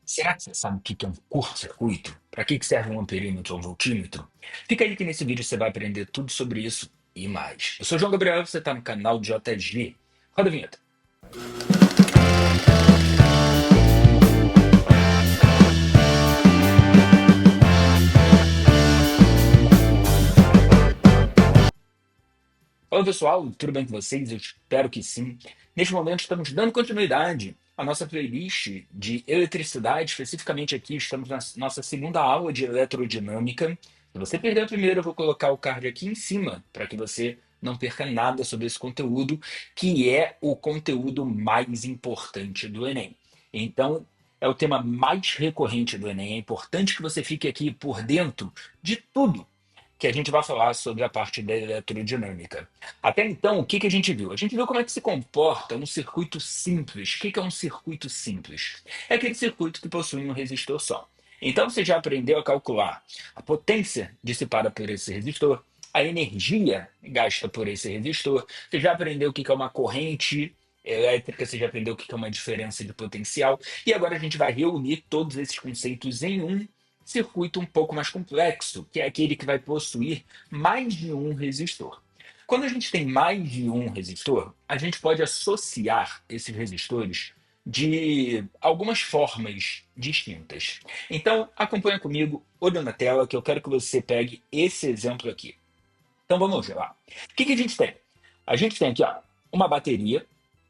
Será que você sabe o que é um curto-circuito? Para que serve um amperímetro ou um voltímetro? Fica aí que nesse vídeo você vai aprender tudo sobre isso e mais. Eu sou o João Gabriel, você está no canal JG. Roda a vinheta. Olá pessoal, tudo bem com vocês? Eu espero que sim. Neste momento estamos dando continuidade à nossa playlist de eletricidade, especificamente aqui estamos na nossa segunda aula de eletrodinâmica. Se você perder a primeira, eu vou colocar o card aqui em cima para que você não perca nada sobre esse conteúdo, que é o conteúdo mais importante do Enem. Então, é o tema mais recorrente do Enem. É importante que você fique aqui por dentro de tudo que a gente vai falar sobre a parte da eletrodinâmica. Até então, o que que a gente viu? A gente viu como é que se comporta um circuito simples. O que que é um circuito simples? É aquele circuito que possui um resistor só. Então, você já aprendeu a calcular a potência dissipada por esse resistor, a energia gasta por esse resistor, você já aprendeu o que que é uma corrente elétrica, você já aprendeu o que que é uma diferença de potencial, e agora a gente vai reunir todos esses conceitos em um circuito um pouco mais complexo, que é aquele que vai possuir mais de um resistor. Quando a gente tem mais de um resistor, a gente pode associar esses resistores de algumas formas distintas. Então, acompanha comigo, olha na tela, que eu quero que você pegue esse exemplo aqui. Então, vamos lá. O que que a gente tem? A gente tem aqui ó, uma bateria,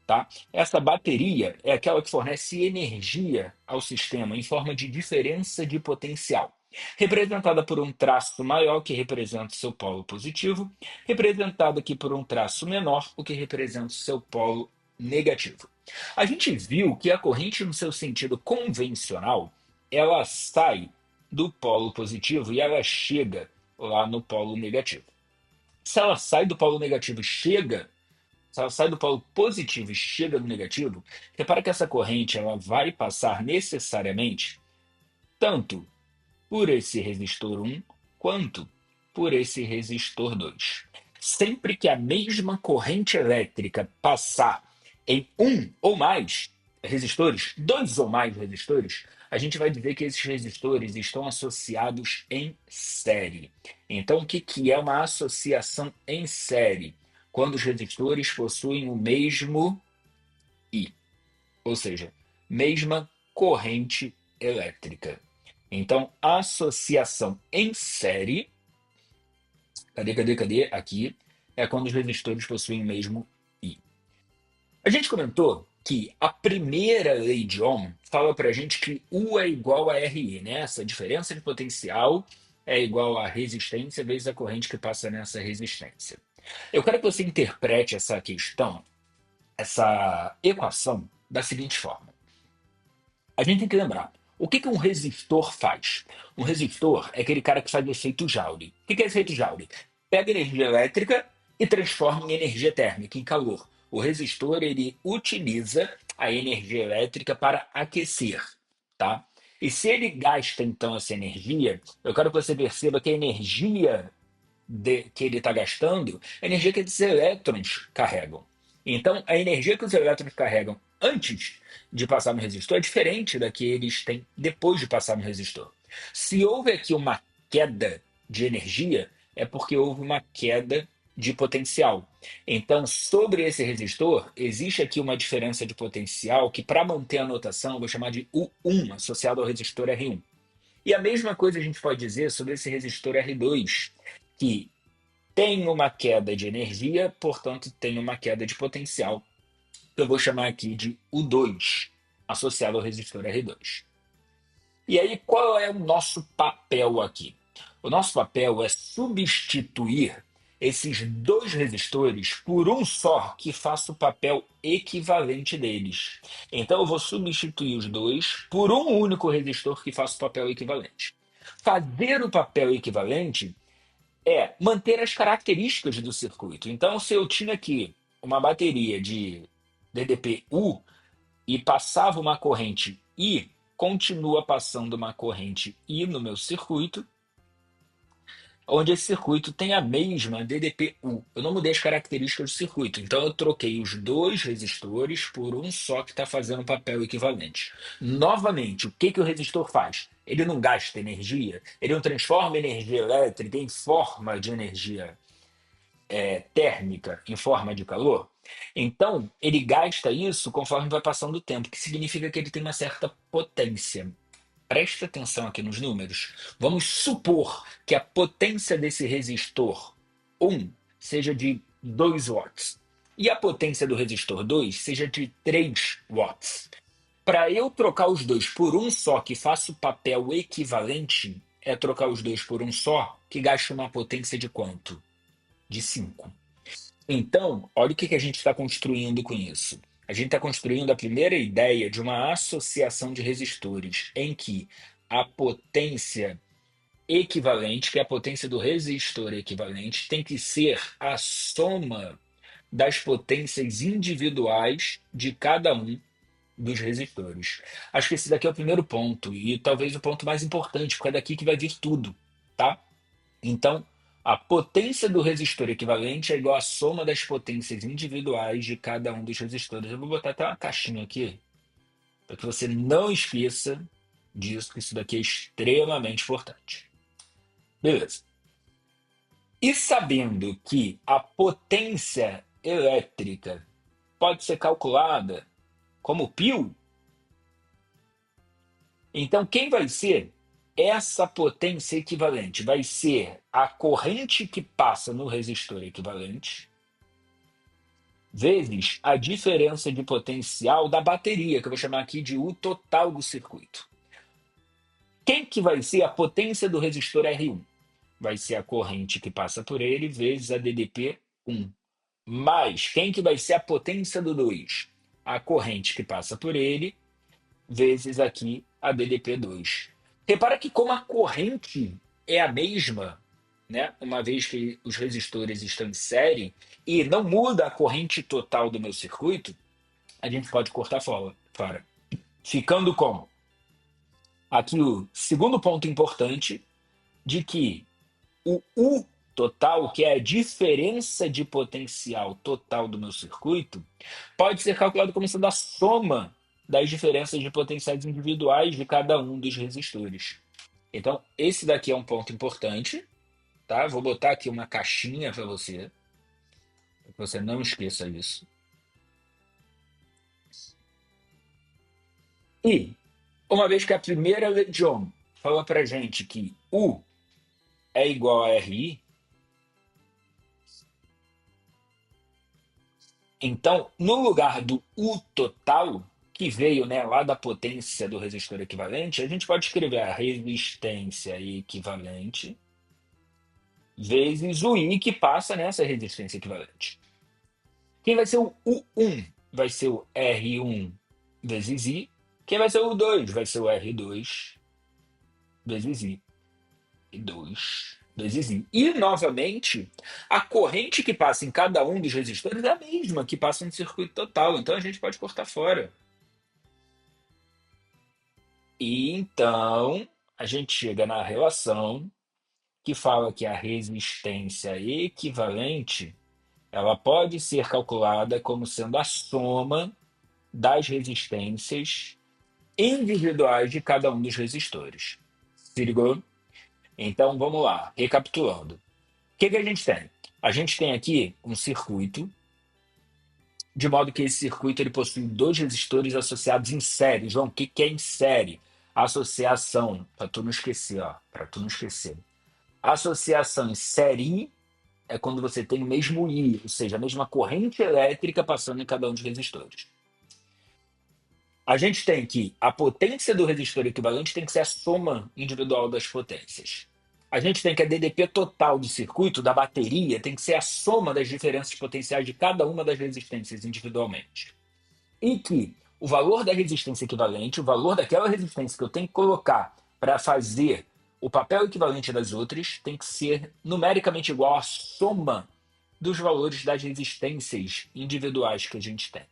tá? Essa bateria é aquela que fornece energia ao sistema em forma de diferença de potencial, representada por um traço maior, que representa o seu polo positivo, representado aqui por um traço menor, o que representa o seu polo negativo. A gente viu que a corrente, no seu sentido convencional, ela sai do polo positivo e ela chega lá no polo negativo. Se ela sai do polo negativo e chega, se ela sai do polo positivo e chega no negativo, repara que essa corrente ela vai passar necessariamente tanto por esse resistor um quanto por esse resistor 2. Sempre que a mesma corrente elétrica passar em um ou mais resistores, dois ou mais resistores, a gente vai dizer que esses resistores estão associados em série. Então, o que que é uma associação em série? Quando os resistores possuem o mesmo I, ou seja, mesma corrente elétrica. Então, associação em série, cadê? Aqui, é quando os resistores possuem o mesmo I. A gente comentou que a primeira lei de Ohm fala para a gente que U é igual a RE, né? Essa diferença de potencial é igual a resistência vezes a corrente que passa nessa resistência. Eu quero que você interprete essa questão, essa equação, da seguinte forma. A gente tem que lembrar, o que que um resistor faz? Um resistor é aquele cara que faz o efeito Joule. O que que é esse efeito Joule? Pega energia elétrica e transforma em energia térmica, em calor. O resistor ele utiliza a energia elétrica para aquecer, tá? E se ele gasta então essa energia, eu quero que você perceba que a energia que ele está gastando é a energia que esses elétrons carregam. Então, a energia que os elétrons carregam antes de passar no resistor é diferente da que eles têm depois de passar no resistor. Se houve aqui uma queda de energia, é porque houve uma queda de potencial. Então, sobre esse resistor, existe aqui uma diferença de potencial que, para manter a notação, eu vou chamar de U1, associado ao resistor R1. E a mesma coisa a gente pode dizer sobre esse resistor R2, que tem uma queda de energia, portanto, tem uma queda de potencial, que eu vou chamar aqui de U2, associado ao resistor R2. E aí, qual é o nosso papel aqui? O nosso papel é substituir esses dois resistores por um só que faça o papel equivalente deles. Então, eu vou substituir os dois por um único resistor que faça o papel equivalente. Fazer o papel equivalente é manter as características do circuito. Então, se eu tinha aqui uma bateria de DDP-U e passava uma corrente I, continua passando uma corrente I no meu circuito, onde esse circuito tem a mesma DDPU. Eu não mudei as características do circuito, então eu troquei os dois resistores por um só que está fazendo papel equivalente. Novamente, o que, que o resistor faz? Ele não gasta energia, ele não transforma energia elétrica em forma de energia térmica, em forma de calor. Então, ele gasta isso conforme vai passando o tempo, que significa que ele tem uma certa potência. Presta atenção aqui nos números. Vamos supor que a potência desse resistor 1 seja de 2 watts e a potência do resistor 2 seja de 3 watts. Para eu trocar os dois por um só, que faça o papel equivalente, é trocar os dois por um só, que gasta uma potência de quanto? De 5. Então, olha o que a gente está construindo com isso. A gente está construindo a primeira ideia de uma associação de resistores, em que a potência equivalente, que é a potência do resistor equivalente, tem que ser a soma das potências individuais de cada um dos resistores. Acho que esse daqui é o primeiro ponto, e talvez o ponto mais importante, porque é daqui que vai vir tudo, tá? Então, a potência do resistor equivalente é igual à soma das potências individuais de cada um dos resistores. Eu vou botar até uma caixinha aqui, para que você não esqueça disso, que isso daqui é extremamente importante. Beleza. E sabendo que a potência elétrica pode ser calculada como π, então quem vai ser essa potência equivalente? Vai ser a corrente que passa no resistor equivalente vezes a diferença de potencial da bateria, que eu vou chamar aqui de U total do circuito. Quem que vai ser a potência do resistor R1? Vai ser a corrente que passa por ele vezes a DDP 1. Mais quem que vai ser a potência do 2? A corrente que passa por ele vezes aqui a DDP 2. Repara que como a corrente é a mesma, né? Uma vez que os resistores estão em série e não muda a corrente total do meu circuito, a gente pode cortar fora. Ficando com aqui o segundo ponto importante de que o U total, que é a diferença de potencial total do meu circuito, pode ser calculado como sendo a soma das diferenças de potenciais individuais de cada um dos resistores. Então, esse daqui é um ponto importante, tá? Vou botar aqui uma caixinha para que você não esqueça isso. E, uma vez que a primeira legião fala para gente que U é igual a RI, então, no lugar do U total, que veio, né, lá da potência do resistor equivalente, a gente pode escrever a resistência equivalente vezes o I que passa nessa resistência equivalente. Quem vai ser o U1? Vai ser o R1 vezes I. Quem vai ser o U2? Vai ser o R2 vezes I. E 2 vezes I. E, novamente, a corrente que passa em cada um dos resistores é a mesma que passa no circuito total. Então, a gente pode cortar fora. E, então, a gente chega na relação que fala que a resistência equivalente ela pode ser calculada como sendo a soma das resistências individuais de cada um dos resistores. Se ligou? Então vamos lá, recapitulando. O que a gente tem? A gente tem aqui um circuito, de modo que esse circuito ele possui dois resistores associados em série. João, o que é em série? Associação, para tu não esquecer, ó, para tu não esquecer. Associação em série é quando você tem o mesmo I, ou seja, a mesma corrente elétrica passando em cada um dos resistores. A gente tem que a potência do resistor equivalente tem que ser a soma individual das potências. A gente tem que a DDP total do circuito, da bateria, tem que ser a soma das diferenças potenciais de cada uma das resistências individualmente. E que o valor da resistência equivalente, o valor daquela resistência que eu tenho que colocar para fazer o papel equivalente das outras, tem que ser numericamente igual à soma dos valores das resistências individuais que a gente tem.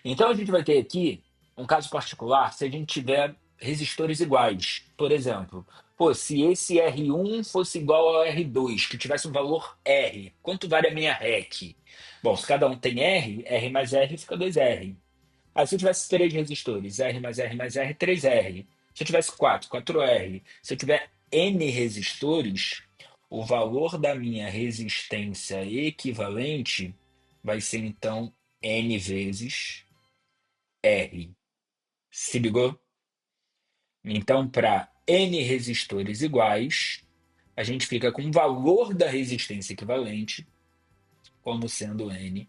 Então a gente vai ter aqui um caso particular se a gente tiver resistores iguais. Por exemplo, pô, se esse R1 fosse igual ao R2, que tivesse um valor R, quanto vale a minha REC? Bom, se cada um tem R, R mais R fica 2R. Aí se eu tivesse três resistores, R mais R, 3R. Se eu tivesse quatro r. Se eu tiver N resistores, o valor da minha resistência equivalente vai ser então N vezes R. Se ligou? Então, para N resistores iguais, a gente fica com o valor da resistência equivalente como sendo N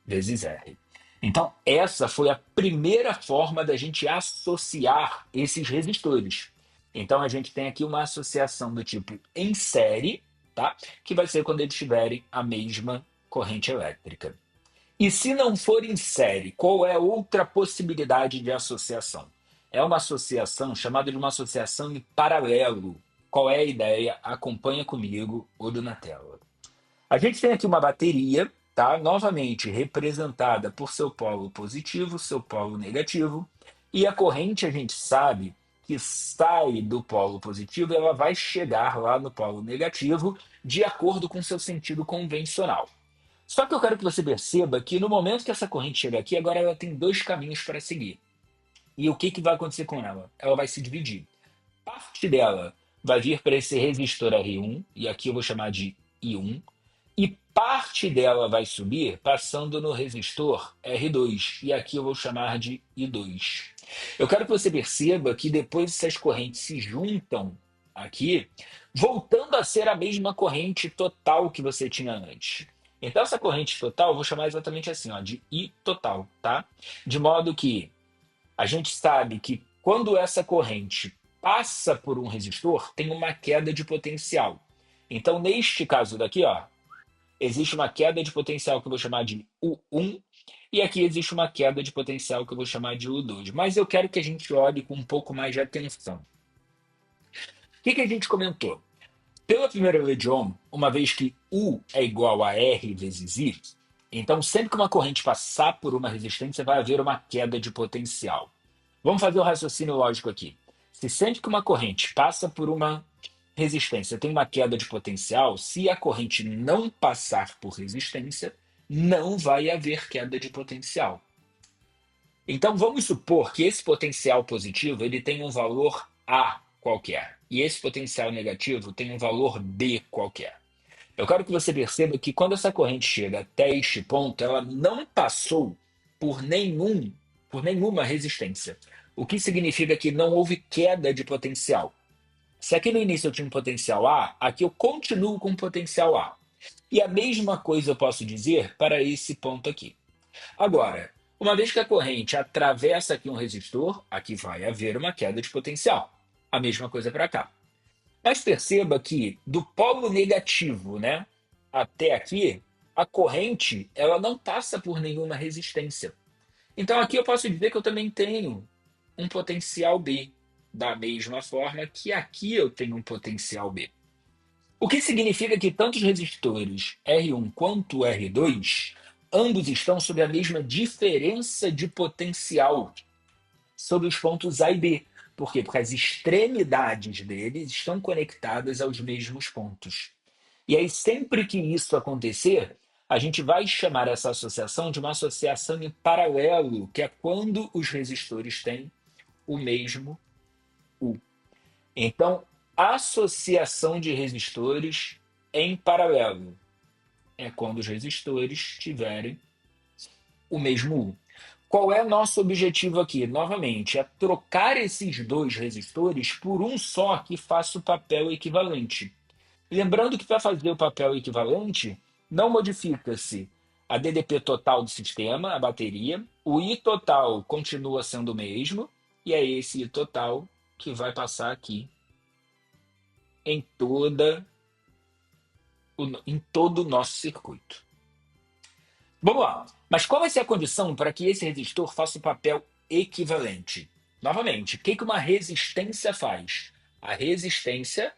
vezes R. Então, essa foi a primeira forma da gente associar esses resistores. Então, a gente tem aqui uma associação do tipo em série, tá? Que vai ser quando eles tiverem a mesma corrente elétrica. E se não for em série, qual é outra possibilidade de associação? É uma associação chamada de uma associação em paralelo. Qual é a ideia? Acompanha comigo, olho na tela. A gente tem aqui uma bateria, tá? Novamente representada por seu polo positivo, seu polo negativo, e a corrente a gente sabe que sai do polo positivo, ela vai chegar lá no polo negativo de acordo com seu sentido convencional. Só que eu quero que você perceba que no momento que essa corrente chega aqui, agora ela tem dois caminhos para seguir. E o que vai acontecer com ela? Ela vai se dividir. Parte dela vai vir para esse resistor R1, e aqui eu vou chamar de I1, e parte dela vai subir passando no resistor R2, e aqui eu vou chamar de I2. Eu quero que você perceba que depois essas correntes se juntam aqui, voltando a ser a mesma corrente total que você tinha antes. Então, essa corrente total, eu vou chamar exatamente assim, ó, de I total, tá? De modo que a gente sabe que quando essa corrente passa por um resistor, tem uma queda de potencial. Então, neste caso daqui, ó, existe uma queda de potencial que eu vou chamar de U1, e aqui existe uma queda de potencial que eu vou chamar de U2. Mas eu quero que a gente olhe com um pouco mais de atenção. O que a gente comentou? Pela primeira lei de Ohm, uma vez que U é igual a R vezes I, então sempre que uma corrente passar por uma resistência, vai haver uma queda de potencial. Vamos fazer o raciocínio lógico aqui. Se sempre que uma corrente passa por uma resistência tem uma queda de potencial, se a corrente não passar por resistência, não vai haver queda de potencial. Então vamos supor que esse potencial positivo ele tem um valor A qualquer e esse potencial negativo tem um valor B qualquer. Eu quero que você perceba que quando essa corrente chega até este ponto, ela não passou por por nenhuma resistência. O que significa que não houve queda de potencial. Se aqui no início eu tinha um potencial A, aqui eu continuo com potencial A. E a mesma coisa eu posso dizer para esse ponto aqui. Agora, uma vez que a corrente atravessa aqui um resistor, aqui vai haver uma queda de potencial. A mesma coisa para cá. Mas perceba que do polo negativo, né, até aqui, a corrente ela não passa por nenhuma resistência. Então aqui eu posso dizer que eu também tenho um potencial B, da mesma forma que aqui eu tenho um potencial B. O que significa que tanto os resistores R1 quanto R2, ambos estão sob a mesma diferença de potencial sobre os pontos A e B. Por quê? Porque as extremidades deles estão conectadas aos mesmos pontos. E aí, sempre que isso acontecer, a gente vai chamar essa associação de uma associação em paralelo, que é quando os resistores têm o mesmo U. Então, associação de resistores em paralelo é quando os resistores tiverem o mesmo U. Qual é nosso objetivo aqui? Novamente, é trocar esses dois resistores por um só que faça o papel equivalente. Lembrando que para fazer o papel equivalente, não modifica-se a DDP total do sistema, a bateria, o I total continua sendo o mesmo, e é esse I total que vai passar aqui em, em todo o nosso circuito. Vamos lá. Mas qual vai ser a condição para que esse resistor faça o papel equivalente? Novamente, o que uma resistência faz? A resistência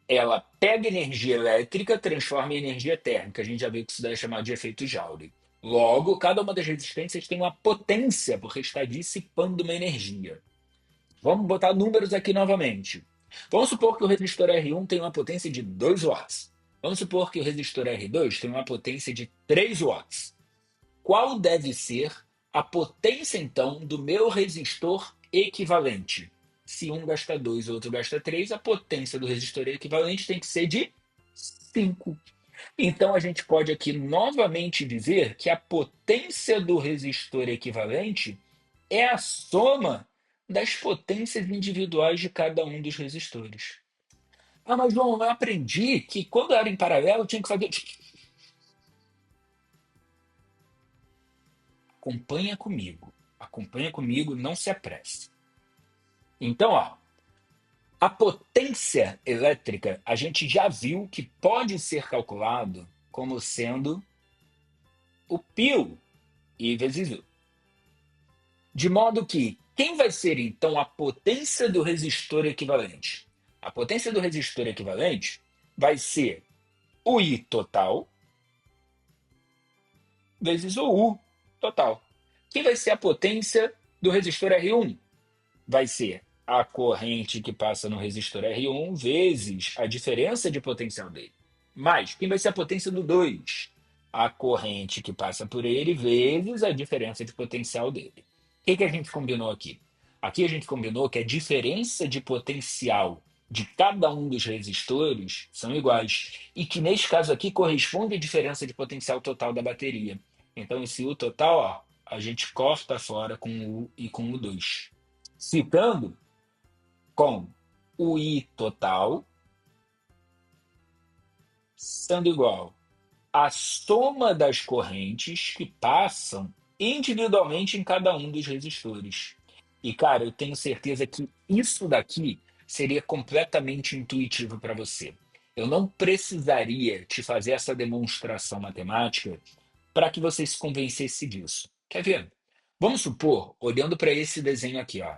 ela pega energia elétrica, transforma em energia térmica. A gente já viu que isso daí é chamado de efeito Joule. Logo, cada uma das resistências tem uma potência, porque está dissipando uma energia. Vamos botar números aqui novamente. Vamos supor que o resistor R1 tem uma potência de 2 watts. Vamos supor que o resistor R2 tem uma potência de 3 watts. Qual deve ser a potência, então, do meu resistor equivalente? Se um gasta 2 e o outro gasta 3, a potência do resistor equivalente tem que ser de 5. Então, a gente pode aqui novamente dizer que a potência do resistor equivalente é a soma das potências individuais de cada um dos resistores. Ah, mas João, eu aprendi que quando era em paralelo eu tinha que fazer. Acompanha comigo, não se apresse. Então, ó, a potência elétrica a gente já viu que pode ser calculado como sendo o π I vezes U. De modo que quem vai ser então a potência do resistor equivalente? A potência do resistor equivalente vai ser o I total vezes o U total. Quem vai ser a potência do resistor R1? Vai ser a corrente que passa no resistor R1 vezes a diferença de potencial dele. Mais, quem vai ser a potência do 2? A corrente que passa por ele vezes a diferença de potencial dele. O que a gente combinou aqui? Aqui a gente combinou que a diferença de potencial de cada um dos resistores são iguais. E que neste caso aqui corresponde à diferença de potencial total da bateria. Então esse U total, ó, a gente corta fora com o U e com o 2. Ficando com o I total sendo igual à soma das correntes que passam individualmente em cada um dos resistores. E, cara, eu tenho certeza que isso daqui seria completamente intuitivo para você. Eu não precisaria te fazer essa demonstração matemática para que você se convencesse disso. Quer ver? Vamos supor, olhando para esse desenho aqui, ó,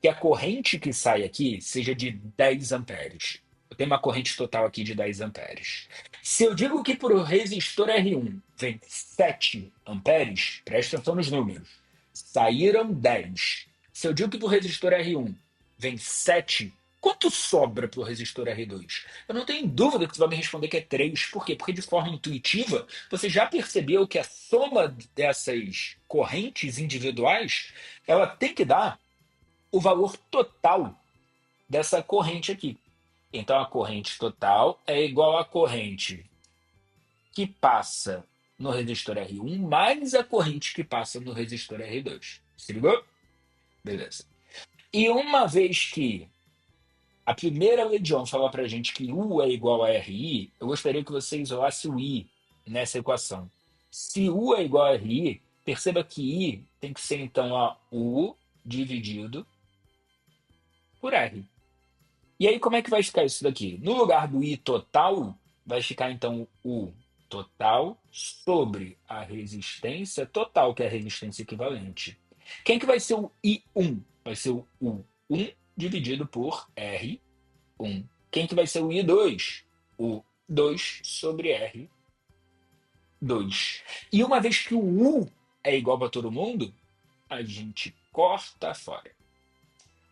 que a corrente que sai aqui seja de 10 amperes. Eu tenho uma corrente total aqui de 10 amperes. Se eu digo que para o resistor R1 vem 7 amperes, preste atenção nos números. Saíram 10. Se eu digo que para o resistor R1 vem 7, quanto sobra para o resistor R2? Eu não tenho dúvida que você vai me responder que é 3. Por quê? Porque de forma intuitiva, você já percebeu que a soma dessas correntes individuais ela tem que dar o valor total dessa corrente aqui. Então, a corrente total é igual à corrente que passa no resistor R1 mais a corrente que passa no resistor R2. Se ligou? Beleza. E uma vez que a primeira lei de Ohm fala para a gente que U é igual a RI, eu gostaria que você isolasse o I nessa equação. Se U é igual a RI, perceba que I tem que ser então a U dividido por R. E aí, como é que vai ficar isso daqui? No lugar do I total, vai ficar então o total sobre a resistência total, que é a resistência equivalente. Quem que vai ser o I1? Vai ser o U1 dividido por R1. Quem que vai ser o I2? O 2 sobre R2. E uma vez que o U é igual para todo mundo, a gente corta fora.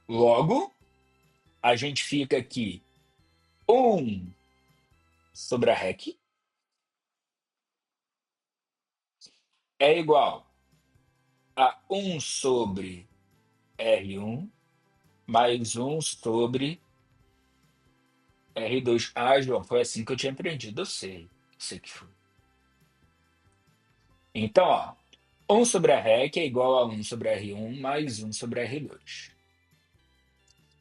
Logo, a gente fica aqui 1 sobre a REC é igual a 1 sobre R1 mais 1 sobre R2. Ah, João, foi assim que eu tinha aprendido. Eu sei que foi. Então, ó, 1 sobre a REC é igual a 1 sobre R1 mais 1 sobre R2.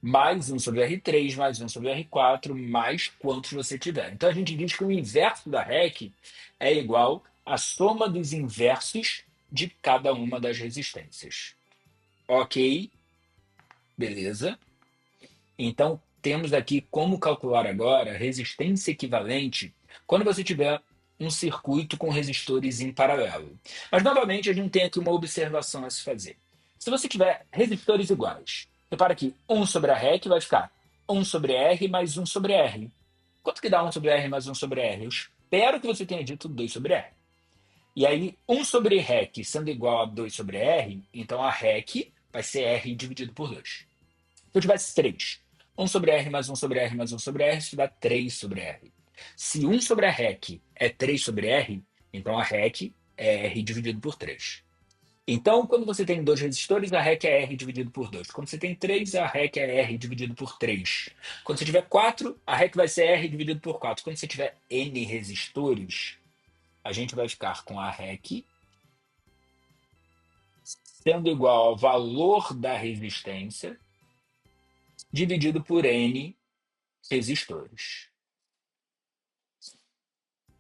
Mais 1 sobre R3, mais 1 sobre R4, mais quantos você tiver. Então, a gente diz que o inverso da REC é igual à soma dos inversos de cada uma das resistências. Ok, beleza. Então, temos aqui como calcular agora a resistência equivalente quando você tiver um circuito com resistores em paralelo. Mas, novamente, a gente tem aqui uma observação a se fazer. Se você tiver resistores iguais, repara que 1 sobre a REC vai ficar 1 sobre R mais 1 sobre R. Quanto que dá 1 sobre R mais 1 sobre R? Eu espero que você tenha dito 2 sobre R. E aí, 1 sobre REC sendo igual a 2 sobre R, então a REC vai ser R dividido por 2. Se eu tivesse 3, 1 sobre R mais 1 sobre R mais 1 sobre R, isso dá 3 sobre R. Se 1 sobre a REC é 3 sobre R, então a REC é R dividido por 3. Então, quando você tem dois resistores, a REC é R dividido por 2. Quando você tem 3, a REC é R dividido por 3. Quando você tiver 4, a REC vai ser R dividido por 4. Quando você tiver N resistores, a gente vai ficar com a REC sendo igual ao valor da resistência dividido por N resistores.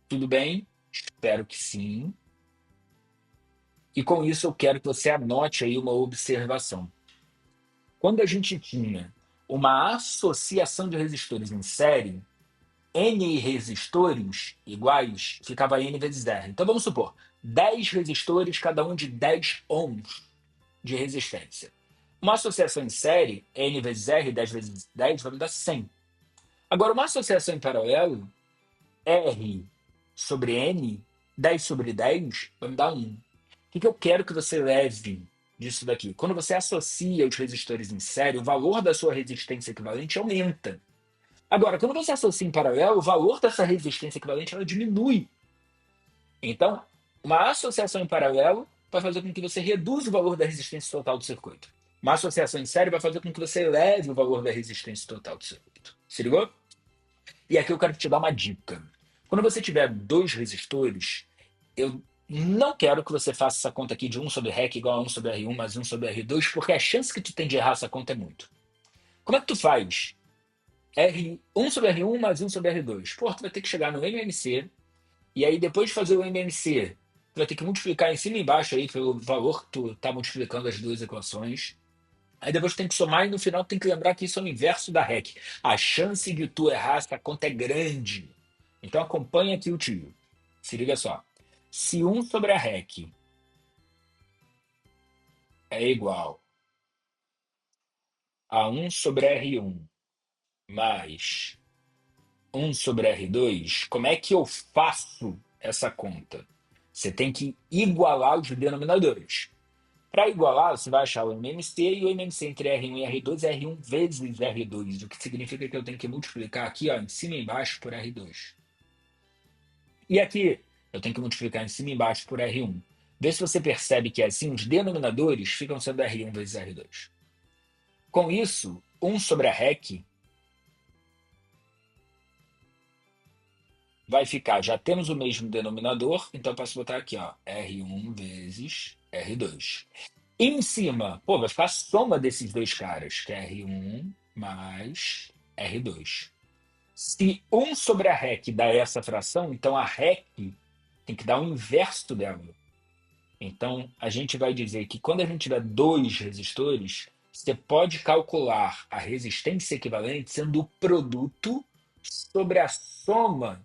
Tudo bem? Espero que sim. E com isso eu quero que você anote aí uma observação. Quando a gente tinha uma associação de resistores em série, N resistores iguais ficava N vezes R. Então vamos supor, 10 resistores, cada um de 10 ohms de resistência. Uma associação em série, N vezes R, 10 vezes 10, vai me dar 100. Agora, uma associação em paralelo, R sobre N, 10 sobre 10, vai me dar 1. O que eu quero que você leve disso daqui? Quando você associa os resistores em série, o valor da sua resistência equivalente aumenta. Agora, quando você associa em paralelo, o valor dessa resistência equivalente ela diminui. Então, uma associação em paralelo vai fazer com que você reduza o valor da resistência total do circuito. Uma associação em série vai fazer com que você eleve o valor da resistência total do circuito. Se ligou? E aqui eu quero te dar uma dica. Quando você tiver dois resistores, eu não quero que você faça essa conta aqui de 1 sobre REC igual a 1 sobre R1 mais 1 sobre R2, porque a chance que tu tem de errar essa conta é muito. Como é que tu faz? R1 sobre R1 mais 1 sobre R2. Pô, tu vai ter que chegar no MMC, e aí depois de fazer o MMC, tu vai ter que multiplicar em cima e embaixo aí pelo valor que tu está multiplicando as duas equações. Aí depois tem que somar e no final tem que lembrar que isso é o inverso da REC. A chance de tu errar essa conta é grande. Então acompanha aqui o tio. Se liga só. Se 1 sobre a REC é igual a 1 sobre R1 mais 1 sobre R2, como é que eu faço essa conta? Você tem que igualar os denominadores. Para igualar, você vai achar o MMC e o MMC entre R1 e R2 é R1 vezes R2, o que significa que eu tenho que multiplicar aqui ó, em cima e embaixo por R2. E aqui eu tenho que multiplicar em cima e embaixo por R1. Vê se você percebe que assim os denominadores ficam sendo R1 vezes R2. Com isso, 1 sobre a REC vai ficar, já temos o mesmo denominador, então eu posso botar aqui, ó, R1 vezes R2. E em cima, pô, vai ficar a soma desses dois caras, que é R1 mais R2. Se 1 sobre a REC dá essa fração, então a REC tem que dar o inverso dela. Então, a gente vai dizer que quando a gente tiver dois resistores, você pode calcular a resistência equivalente sendo o produto sobre a soma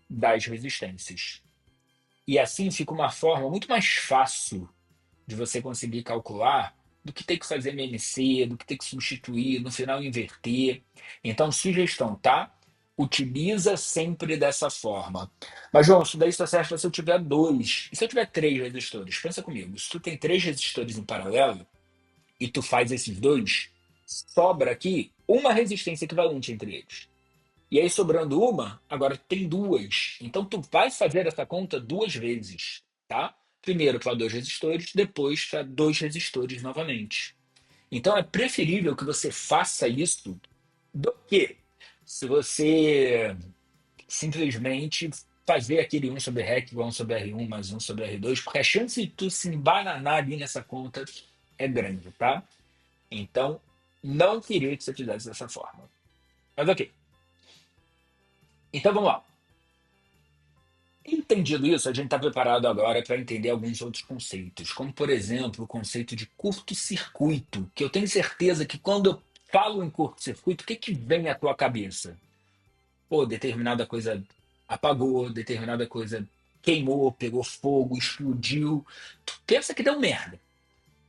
das resistências. E assim fica uma forma muito mais fácil de você conseguir calcular do que ter que fazer MMC, do que ter que substituir, no final inverter. Então, sugestão, tá? Utiliza sempre dessa forma. Mas, João, isso daí só serve se eu tiver dois. E se eu tiver três resistores? Pensa comigo. Se tu tem três resistores em paralelo e tu faz esses dois, sobra aqui uma resistência equivalente entre eles. E aí, sobrando uma, agora tem duas. Então, tu vai fazer essa conta duas vezes, tá? Primeiro para dois resistores, depois para dois resistores novamente. Então, é preferível que você faça isso do que se você simplesmente fazer aquele 1 sobre REC igual 1 sobre R1 mais 1 sobre R2, porque a chance de tu se embananar ali nessa conta é grande, tá? Então, não queria que você fizesse dessa forma. Mas ok. Então, vamos lá. Entendido isso, a gente está preparado agora para entender alguns outros conceitos, como, por exemplo, o conceito de curto-circuito, que eu tenho certeza que quando eu falo em curto-circuito, o que, que vem à tua cabeça? Pô, determinada coisa apagou, determinada coisa queimou, pegou fogo, explodiu. Tu pensa que deu merda.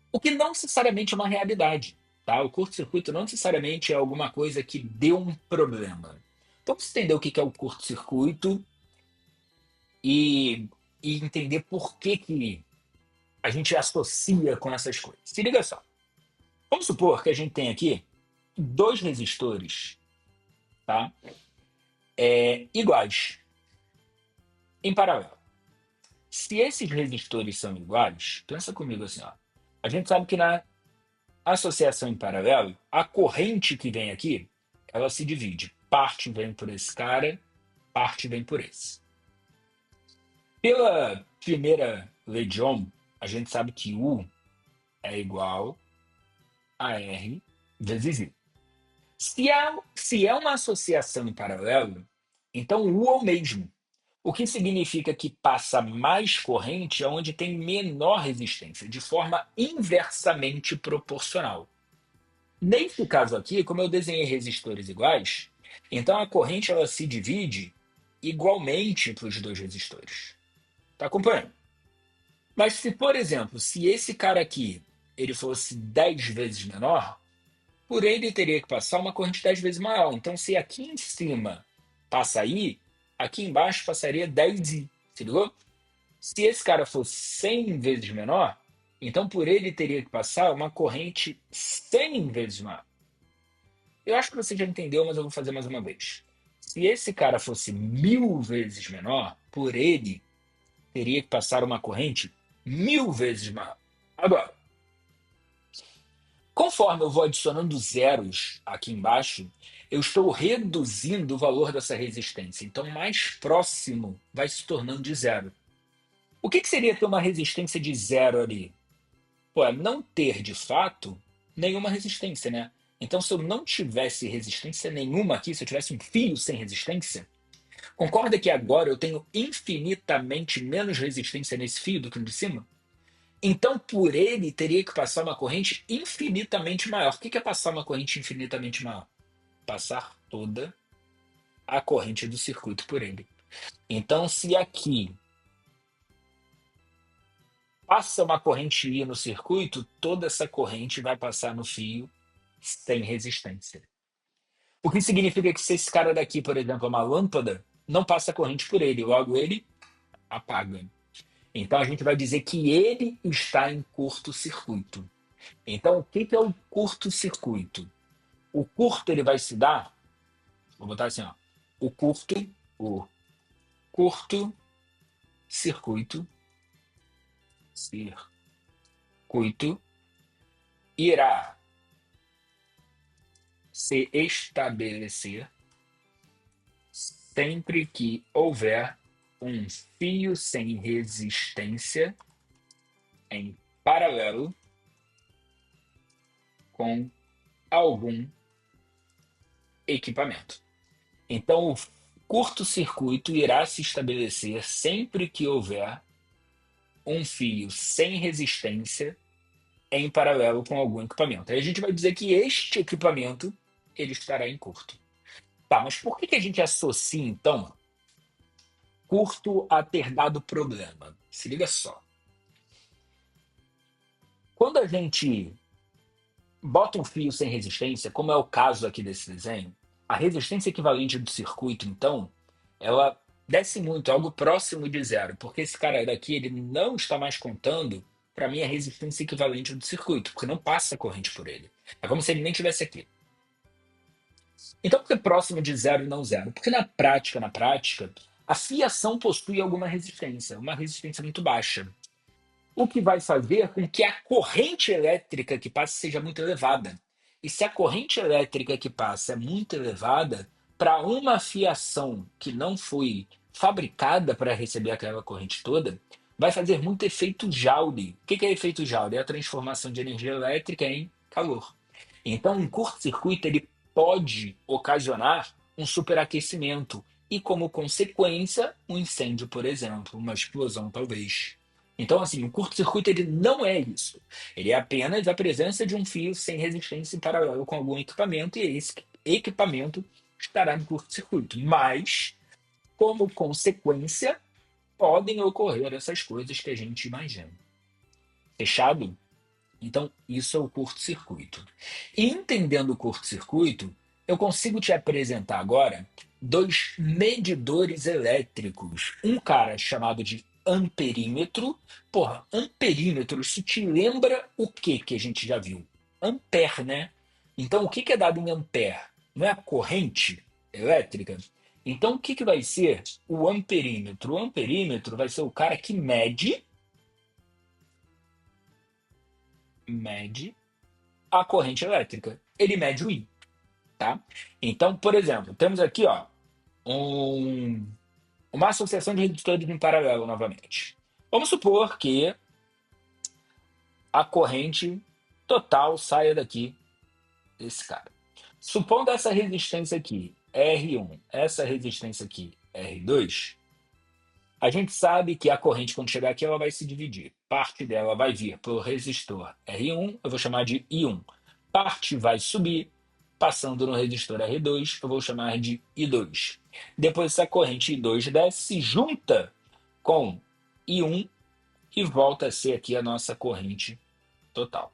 O que não necessariamente é uma realidade, tá? O curto-circuito não necessariamente é alguma coisa que deu um problema. Então, para você entender o que é o curto-circuito, e, e entender por que, que a gente associa com essas coisas. Se liga só. Vamos supor que a gente tem aqui dois resistores, tá? Iguais, em paralelo. Se esses resistores são iguais, pensa comigo assim, ó. A gente sabe que na associação em paralelo, a corrente que vem aqui, ela se divide. Parte vem por esse cara, parte vem por esse. Pela primeira lei de Ohm, a gente sabe que U é igual a R vezes I. Se é uma associação em paralelo, então o U é o mesmo. O que significa que passa mais corrente onde tem menor resistência, de forma inversamente proporcional. Nesse caso aqui, como eu desenhei resistores iguais, então a corrente ela se divide igualmente para os dois resistores. Está acompanhando? Mas se, por exemplo, se esse cara aqui ele fosse 10 vezes menor, por ele teria que passar uma corrente 10 vezes maior. Então, se aqui em cima passa I, aqui embaixo passaria 10I. Se ligou? Se esse cara fosse 100 vezes menor, então por ele teria que passar uma corrente 100 vezes maior. Eu acho que você já entendeu, mas eu vou fazer mais uma vez. Se esse cara fosse 1000 vezes menor, por ele teria que passar uma corrente 1000 vezes maior. Agora, conforme eu vou adicionando zeros aqui embaixo, eu estou reduzindo o valor dessa resistência. Então, mais próximo vai se tornando de zero. O que seria ter uma resistência de zero ali? Pô, é não ter de fato nenhuma resistência, né? Então, se eu não tivesse resistência nenhuma aqui, se eu tivesse um fio sem resistência, concorda que agora eu tenho infinitamente menos resistência nesse fio do que no de cima? Então, por ele, teria que passar uma corrente infinitamente maior. O que é passar uma corrente infinitamente maior? Passar toda a corrente do circuito por ele. Então, se aqui passa uma corrente I no circuito, toda essa corrente vai passar no fio sem resistência. O que significa que se esse cara daqui, por exemplo, é uma lâmpada, não passa corrente por ele, logo ele apaga. Então a gente vai dizer que ele está em curto-circuito. Então o que é o curto-circuito? O curto ele vai se dar, vou botar assim, ó, o curto-circuito, circuito irá se estabelecer sempre que houver um fio sem resistência em paralelo com algum equipamento. Então, o curto-circuito irá se estabelecer sempre que houver um fio sem resistência em paralelo com algum equipamento. Aí a gente vai dizer que este equipamento ele estará em curto. Tá, mas por que a gente associa, então, curto a ter dado problema? Se liga só. Quando a gente bota um fio sem resistência, como é o caso aqui desse desenho, a resistência equivalente do circuito, então, ela desce muito, algo próximo de zero, porque esse cara daqui ele não está mais contando para mim a resistência equivalente do circuito, porque não passa corrente por ele. É como se ele nem estivesse aqui. Então, por que próximo de zero e não zero? Porque na prática, a fiação possui alguma resistência, uma resistência muito baixa. O que vai fazer com que a corrente elétrica que passa seja muito elevada. E se a corrente elétrica que passa é muito elevada, para uma fiação que não foi fabricada para receber aquela corrente toda, vai fazer muito efeito Joule. O que é efeito Joule? É a transformação de energia elétrica em calor. Então, um curto-circuito ele pode ocasionar um superaquecimento e, como consequência, um incêndio, por exemplo, uma explosão, talvez. Então, assim, o curto-circuito ele não é isso. Ele é apenas a presença de um fio sem resistência em paralelo com algum equipamento, e esse equipamento estará em curto-circuito. Mas, como consequência, podem ocorrer essas coisas que a gente imagina. Fechado? Então, isso é o curto-circuito. E entendendo o curto-circuito, eu consigo te apresentar agora dois medidores elétricos. Um cara chamado de amperímetro. Porra, amperímetro, isso te lembra o que que a gente já viu? Ampere, né? Então, o que que é dado em ampere? Não é a corrente elétrica? Então, o que que vai ser o amperímetro? O amperímetro vai ser o cara que mede a corrente elétrica. Ele mede o I, tá? Então, por exemplo, temos aqui, ó, um uma associação de resistores em paralelo novamente. Vamos supor que a corrente total saia daqui desse cara. Supondo essa resistência aqui, R1, essa resistência aqui, R2, a gente sabe que a corrente, quando chegar aqui, ela vai se dividir. Parte dela vai vir pelo resistor R1, eu vou chamar de I1. Parte vai subir, passando no resistor R2, eu vou chamar de I2. Depois essa corrente I2 desce, se junta com I1 e volta a ser aqui a nossa corrente total,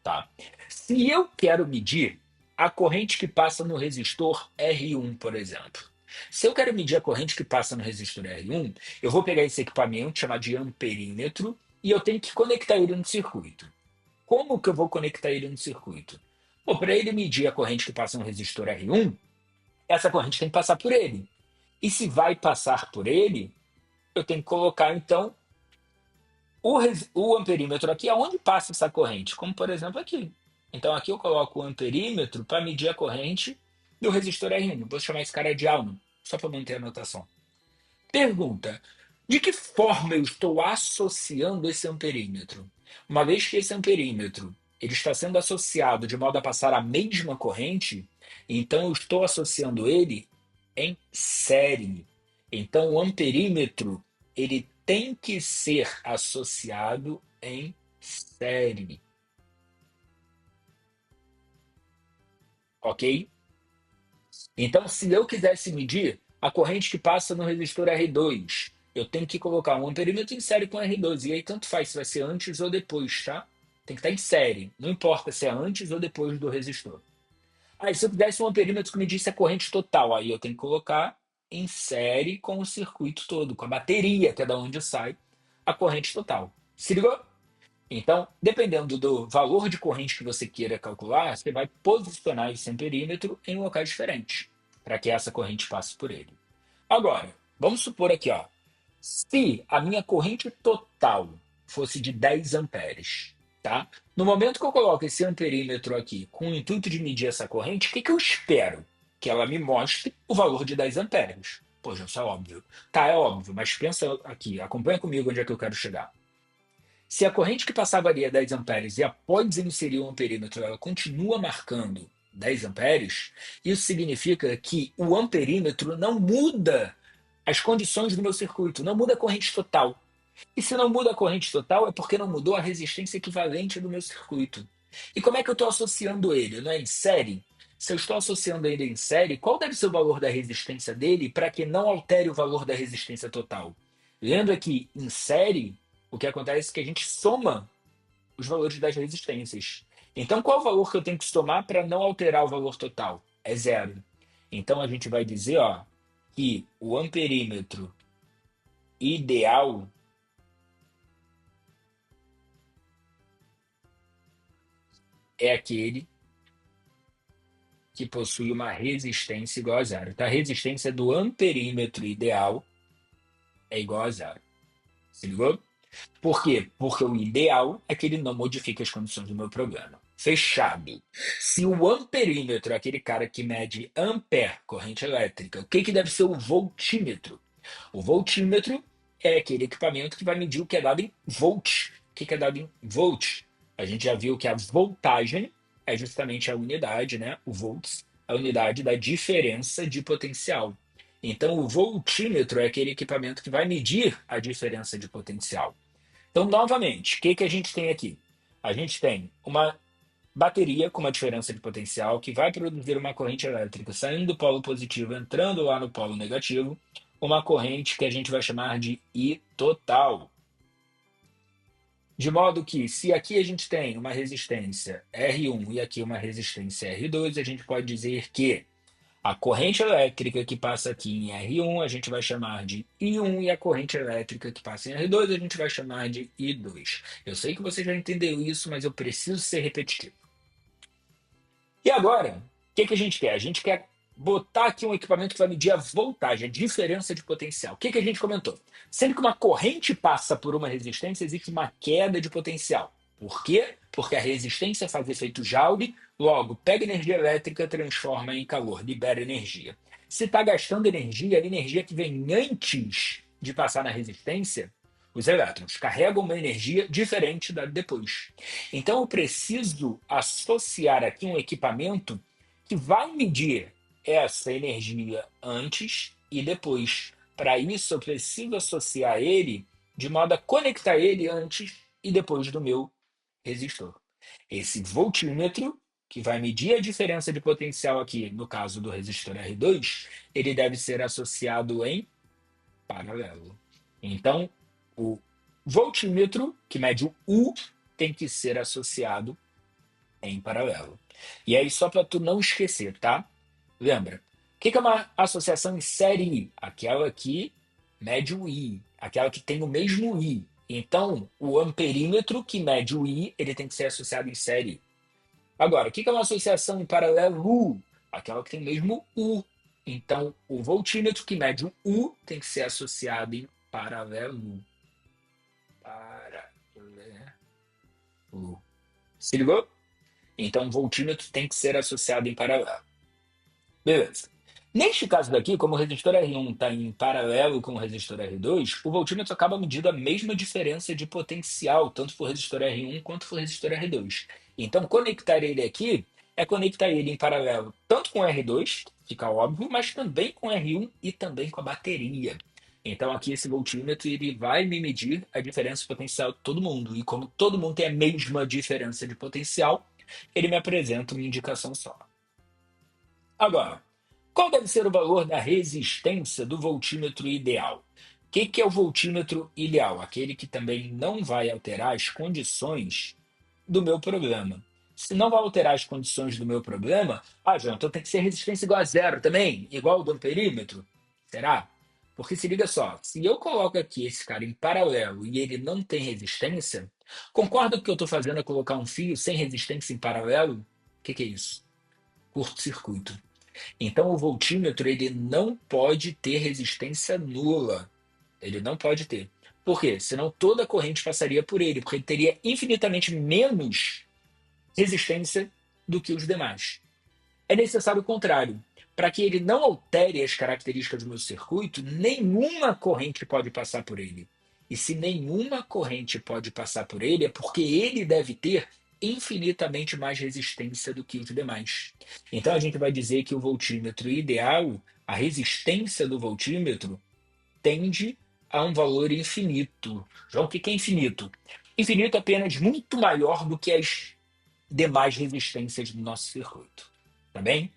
tá? Se eu quero medir a corrente que passa no resistor R1, por exemplo, se eu quero medir a corrente que passa no resistor R1, eu vou pegar esse equipamento chamado de amperímetro e eu tenho que conectar ele no circuito. Como que eu vou conectar ele no circuito? Para ele medir a corrente que passa no resistor R1, essa corrente tem que passar por ele. E se vai passar por ele, eu tenho que colocar então o amperímetro aqui é onde passa essa corrente, como por exemplo aqui. Então aqui eu coloco o amperímetro para medir a corrente do resistor R1. Vou chamar esse cara de Alno, só para manter a anotação. Pergunta: de que forma eu estou associando esse amperímetro? Uma vez que esse amperímetro ele está sendo associado de modo a passar a mesma corrente, então eu estou associando ele em série. Então o amperímetro ele tem que ser associado em série, ok? Então, se eu quisesse medir a corrente que passa no resistor R2, eu tenho que colocar um amperímetro em série com R2. E aí, tanto faz se vai ser antes ou depois, tá? Tem que estar em série. Não importa se é antes ou depois do resistor. Aí, se eu quisesse um amperímetro que medisse a corrente total, aí eu tenho que colocar em série com o circuito todo, com a bateria, que é da onde sai a corrente total. Se ligou? Então, dependendo do valor de corrente que você queira calcular, você vai posicionar esse amperímetro em locais diferentes, para que essa corrente passe por ele. Agora, vamos supor aqui, ó, se a minha corrente total fosse de 10 amperes, tá? No momento que eu coloco esse amperímetro aqui com o intuito de medir essa corrente, o que que eu espero? Que ela me mostre o valor de 10 amperes. Poxa, isso é óbvio. Tá, é óbvio, mas pensa aqui, acompanha comigo onde é que eu quero chegar. Se a corrente que passava ali é 10 amperes e após inserir o amperímetro ela continua marcando 10 amperes, isso significa que o amperímetro não muda as condições do meu circuito, não muda a corrente total. E se não muda a corrente total, é porque não mudou a resistência equivalente do meu circuito. E como é que eu estou associando ele? Não é em série? Se eu estou associando ele em série, qual deve ser o valor da resistência dele para que não altere o valor da resistência total? Lembra que em série, o que acontece é que a gente soma os valores das resistências. Então, qual é o valor que eu tenho que somar para não alterar o valor total? É zero. Então, a gente vai dizer ó, que o amperímetro ideal é aquele que possui uma resistência igual a zero. Então, a resistência do amperímetro ideal é igual a zero. Se ligou? Por quê? Porque o ideal é que ele não modifique as condições do meu programa. Fechado. Se o amperímetro é aquele cara que mede ampere, corrente elétrica, o que, que deve ser o voltímetro? O voltímetro é aquele equipamento que vai medir o que é dado em volt. O que, que é dado em volt? A gente já viu que a voltagem é justamente a unidade, né? O volts, a unidade da diferença de potencial. Então, o voltímetro é aquele equipamento que vai medir a diferença de potencial. Então, novamente, o que, que a gente tem aqui? A gente tem uma bateria com uma diferença de potencial que vai produzir uma corrente elétrica saindo do polo positivo, entrando lá no polo negativo, uma corrente que a gente vai chamar de I total. De modo que, se aqui a gente tem uma resistência R1 e aqui uma resistência R2, a gente pode dizer que A corrente elétrica que passa aqui em R1 a gente vai chamar de I1 e a corrente elétrica que passa em R2 a gente vai chamar de I2. Eu sei que você já entendeu isso, mas eu preciso ser repetitivo. E agora, o que a gente quer? A gente quer botar aqui um equipamento que vai medir a voltagem, a diferença de potencial. O que a gente comentou? Sempre que uma corrente passa por uma resistência, existe uma queda de potencial. Por quê? Porque a resistência faz efeito Joule, logo pega energia elétrica, transforma em calor, libera energia. Se está gastando energia, a energia que vem antes de passar na resistência, os elétrons carregam uma energia diferente da depois. Então eu preciso associar aqui um equipamento que vai medir essa energia antes e depois. Para isso, eu preciso associar ele de modo a conectar ele antes e depois do meu resistor. Esse voltímetro, que vai medir a diferença de potencial aqui, no caso do resistor R2, ele deve ser associado em paralelo. Então, o voltímetro, que mede o U, tem que ser associado em paralelo. E aí, só para tu não esquecer, tá? Lembra? O que é uma associação em série I? Aquela que mede o I, aquela que tem o mesmo I. Então, o amperímetro que mede o I, ele tem que ser associado em série. Agora, o que é uma associação em paralelo? Aquela que tem o mesmo U. Então, o voltímetro que mede o U tem que ser associado em paralelo. Paralelo. Se ligou? Então, o voltímetro tem que ser associado em paralelo. Beleza. Neste caso daqui, como o resistor R1 está em paralelo com o resistor R2, o voltímetro acaba medindo a mesma diferença de potencial, tanto para o resistor R1 quanto para o resistor R2. Então, conectar ele aqui é conectar ele em paralelo tanto com o R2, fica óbvio, mas também com o R1 e também com a bateria. Então, aqui esse voltímetro ele vai me medir a diferença de potencial de todo mundo. E como todo mundo tem a mesma diferença de potencial, ele me apresenta uma indicação só. Agora, qual deve ser o valor da resistência do voltímetro ideal? O que é o voltímetro ideal? Aquele que também não vai alterar as condições do meu problema. Se não vai alterar as condições do meu problema, João, então tem que ser resistência igual a zero também, igual ao do amperímetro? Será? Porque se liga só, se eu coloco aqui esse cara em paralelo e ele não tem resistência, concorda que o que eu estou fazendo é colocar um fio sem resistência em paralelo? O que é isso? Curto-circuito. Então, o voltímetro ele não pode ter resistência nula. Ele não pode ter. Por quê? Senão toda a corrente passaria por ele, porque ele teria infinitamente menos resistência do que os demais. É necessário o contrário. Para que ele não altere as características do meu circuito, nenhuma corrente pode passar por ele. E se nenhuma corrente pode passar por ele, é porque ele deve ter infinitamente mais resistência do que os demais. Então a gente vai dizer que o voltímetro ideal, a resistência do voltímetro, tende a um valor infinito. João, o que é infinito? Infinito é apenas muito maior do que as demais resistências do nosso circuito. Tá bem?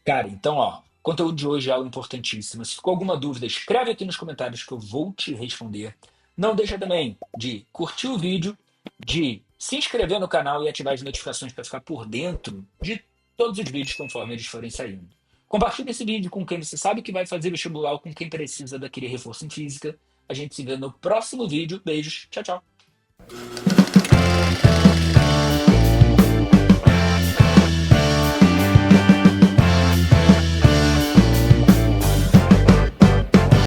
Cara, então, ó, o conteúdo de hoje é algo importantíssimo. Se ficou alguma dúvida, escreve aqui nos comentários que eu vou te responder. Não deixa também de curtir o vídeo, de se inscrever no canal e ativar as notificações para ficar por dentro de todos os vídeos conforme eles forem saindo. Compartilhe esse vídeo com quem você sabe que vai fazer vestibular ou com quem precisa daquele reforço em física. A gente se vê no próximo vídeo. Beijos. Tchau, tchau.